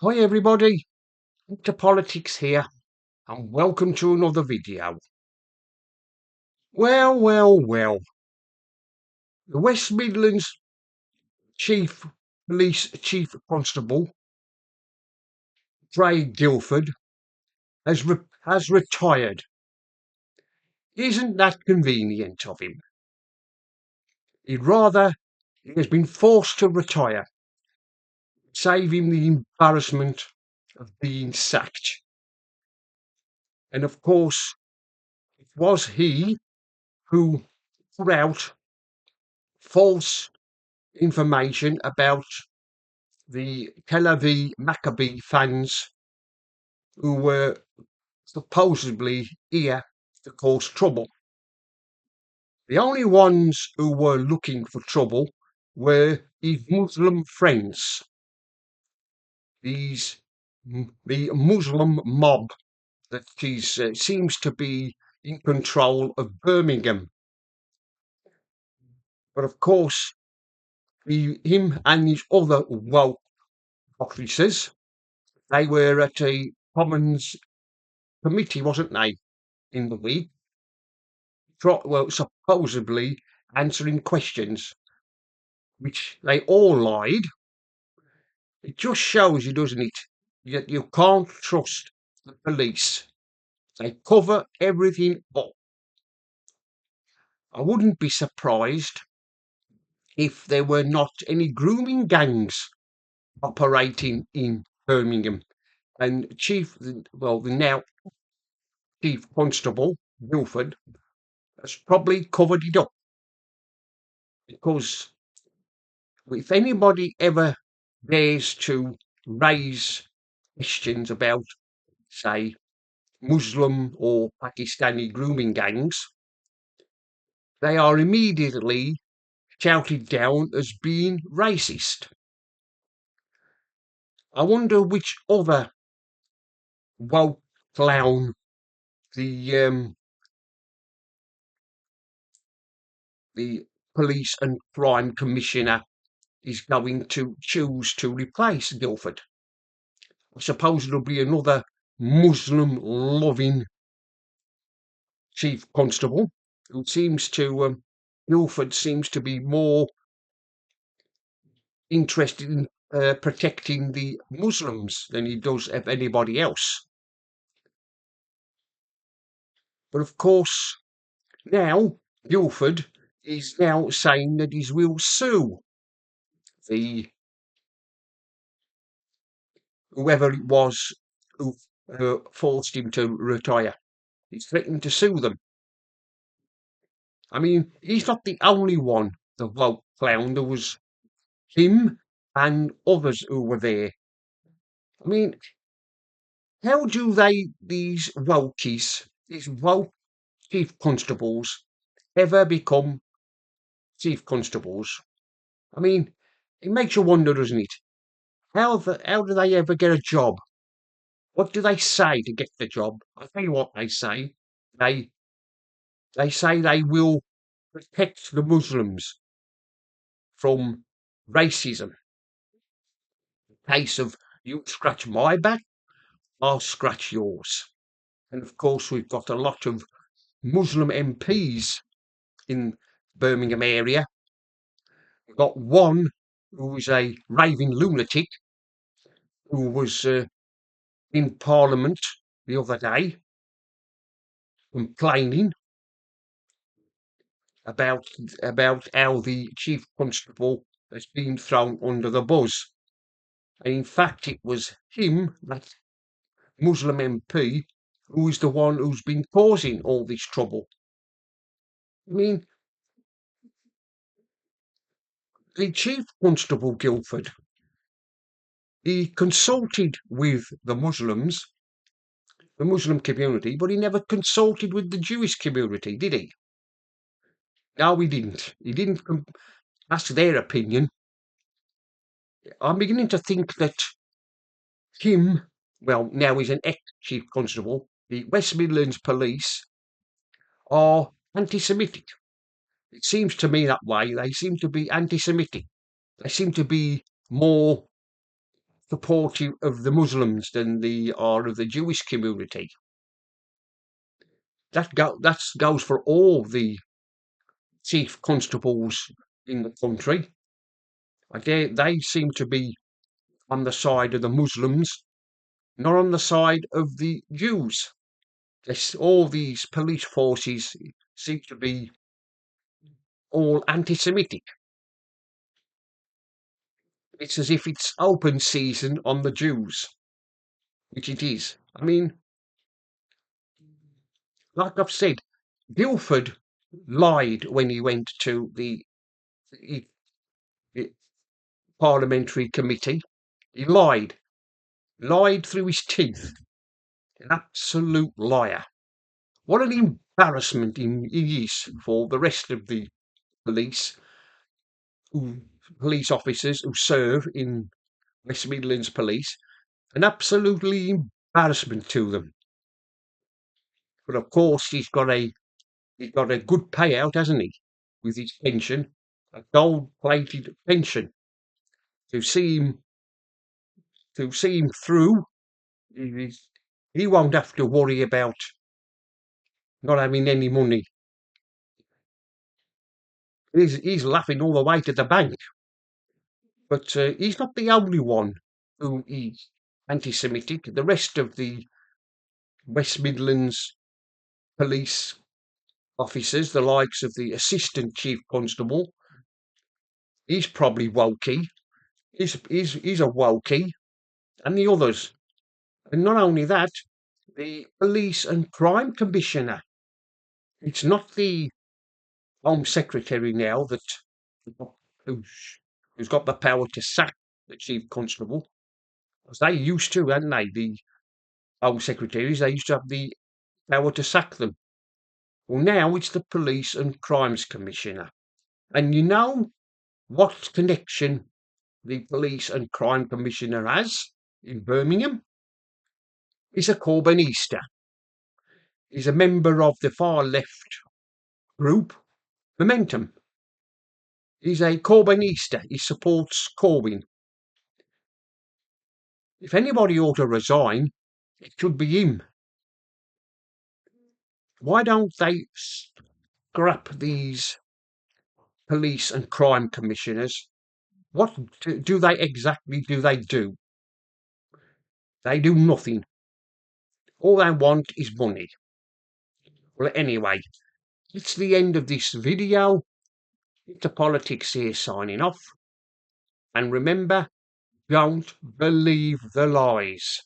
Hi everybody, into politics here, and welcome to another video. Well. The West Midlands Chief Police Chief Constable, Guildford, has retired. Isn't that convenient of him? He has been forced to retire, save him the embarrassment of being sacked. And of course, it was he who put out false information about the Tel Aviv Maccabi fans who were supposedly here to cause trouble. The only ones who were looking for trouble were his Muslim friends, the Muslim mob that seems to be in control of Birmingham. But of course, him and his other woke officers, they were at a Commons committee, wasn't they, in the week? Supposedly answering questions, which they all lied. It just shows you, doesn't it, that you can't trust the police. They cover everything up. I wouldn't be surprised if there were not any grooming gangs operating in Birmingham. And the now Chief Constable, Guildford, has probably covered it up. Because if anybody ever dares to raise questions about, say, Muslim or Pakistani grooming gangs, they are immediately shouted down as being racist. I wonder which other woke clown the the police and crime commissioner is going to choose to replace Guildford. I suppose it'll be another Muslim-loving chief constable who seems to Guildford seems to be more interested in protecting the Muslims than he does of anybody else. But of course, now Guildford is now saying that he will sue the whoever it was who forced him to retire. He's threatened to sue them. I mean, he's not the only one, the woke clown. There was him and others who were there. I mean, how do these wokies, these woke chief constables, ever become chief constables? I mean, it makes you wonder, doesn't it? How do they ever get a job? What do they say to get the job? I'll tell you what they say. They they say they will protect the Muslims from racism. In case of you scratch my back, I'll scratch yours. And of course, we've got a lot of Muslim MPs in Birmingham area. We've got one who is a raving lunatic who was in Parliament the other day complaining about how the chief constable has been thrown under the bus. And in fact, it was him, that Muslim MP, who is the one who's been causing all this trouble. I mean, the chief constable Guildford, he consulted with the Muslims, the Muslim community, but he never consulted with the Jewish community, did he? No, he didn't. He didn't ask their opinion. I'm beginning to think that now he's an ex-chief constable, the West Midlands Police are anti-Semitic. It seems to me that way. They seem to be anti-Semitic. They seem to be more supportive of the Muslims than they are of the Jewish community. That goes for all the chief constables in the country. They seem to be on the side of the Muslims, not on the side of the Jews. All these police forces seem to be all anti-Semitic. It's as if it's open season on the Jews, which it is. I mean, like I've said, Guildford lied when he went to the parliamentary committee. He lied through his teeth. An absolute liar. What an embarrassment he is for the rest of the police, police officers who serve in West Midlands Police. An absolutely embarrassment to them. But of course, he's got a good payout, hasn't he? With his pension, a gold-plated pension. To see him through, he won't have to worry about not having any money. He's laughing all the way to the bank. But he's not the only one who is anti-Semitic. The rest of the West Midlands police officers, the likes of the Assistant Chief Constable, he's probably wokey. He's a wokey, and the others. And not only that, the Police and Crime Commissioner. It's not the Home Secretary now who's got the power to sack the Chief Constable. As they used to, hadn't they? The Home Secretaries, they used to have the power to sack them. Well, now it's the Police and Crimes Commissioner. And you know what connection the Police and Crime Commissioner has in Birmingham? He's a Corbynista. He's a member of the far left group, Momentum. He's a Corbynista. He supports Corbyn. If anybody ought to resign, it should be him. Why don't they scrap these police and crime commissioners? What do they exactly do? They do nothing. All they want is money. Well, anyway, it's the end of this video. It's Politics here signing off. And remember, don't believe the lies.